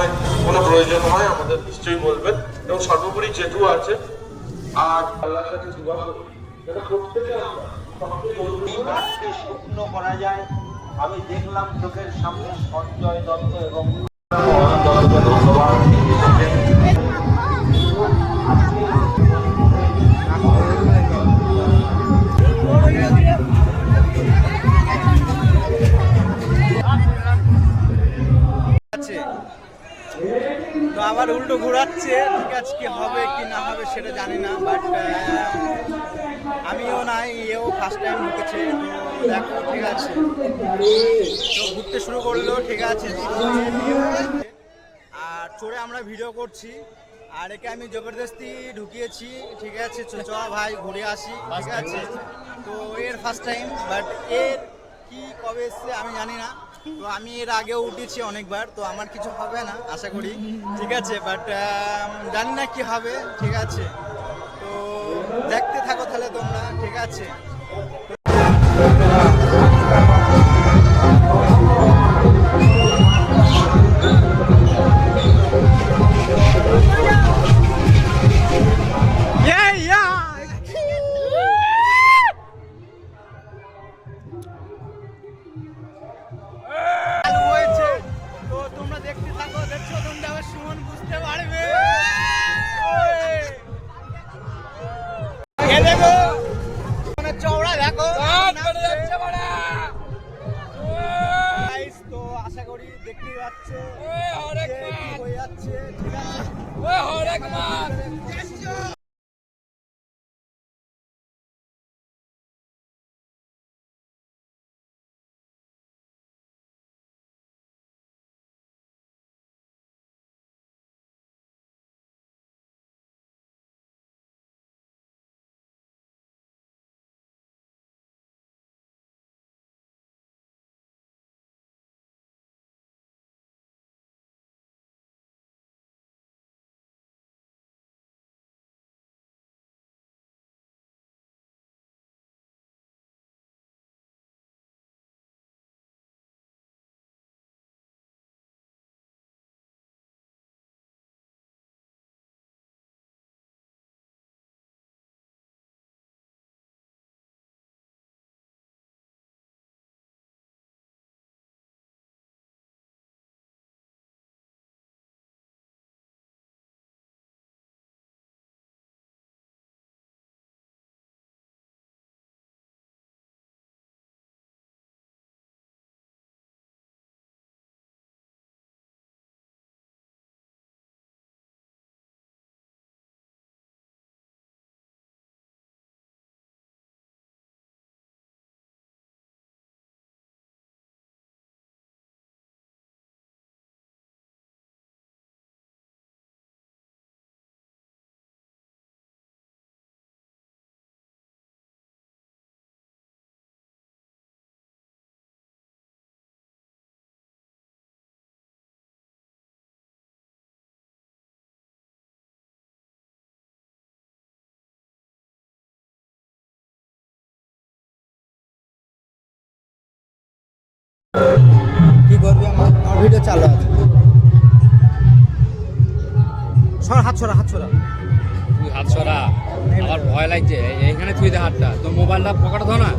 সময় কোনো প্রয়োজন হয় আমাদের নিশ্চয়ই বলবেন। এবং সর্বোপরি জেঠু আছে, আর আল্লাহর কাছে দোয়া করুন যেটা প্রত্যেকে শুকনো করা যায়। আমি দেখলাম চোখের সামনে সঞ্জয় দত্ত এবং ধন্যবাদ। তো আবার উল্টো ঘোরাচ্ছে, ঠিক আছে, কি হবে কি না হবে সেটা জানি না, বাট আমিও নাই, এও ফার্স্ট টাইম ঢুকেছে। তো দেখো, ঠিক আছে, তো ঘুরতে শুরু করলো, ঠিক আছে, আর চড়ে আমরা ভিডিও করছি, আর একে আমি জবরদস্তি ঢুকিয়েছি, ঠিক আছে, চ ভাই ঘুরে আসি, ঠিক আছে। তো এর ফার্স্ট টাইম, বাট এর কি কবে এসছে আমি জানি না। তো আমি এর আগেও উঠেছি অনেকবার, তো আমার কিছু হবে না আশা করি, ঠিক আছে, বাট জানি না কি হবে, ঠিক আছে। তো দেখতে থাকো তাহলে তোমরা, ঠিক আছে। চওড়া দেখো, তো আশা করি দেখতে যাচ্ছে হয়ে যাচ্ছে, ঠিক আছে। কি করবি, আমার ভিডিও চালু আছে। হাত ছড়া তুই হাত ছড়া, আমার ভয় লাগছে। এখানে তুই দে হাতটা, তো মোবাইলটা পকেটে ধো না।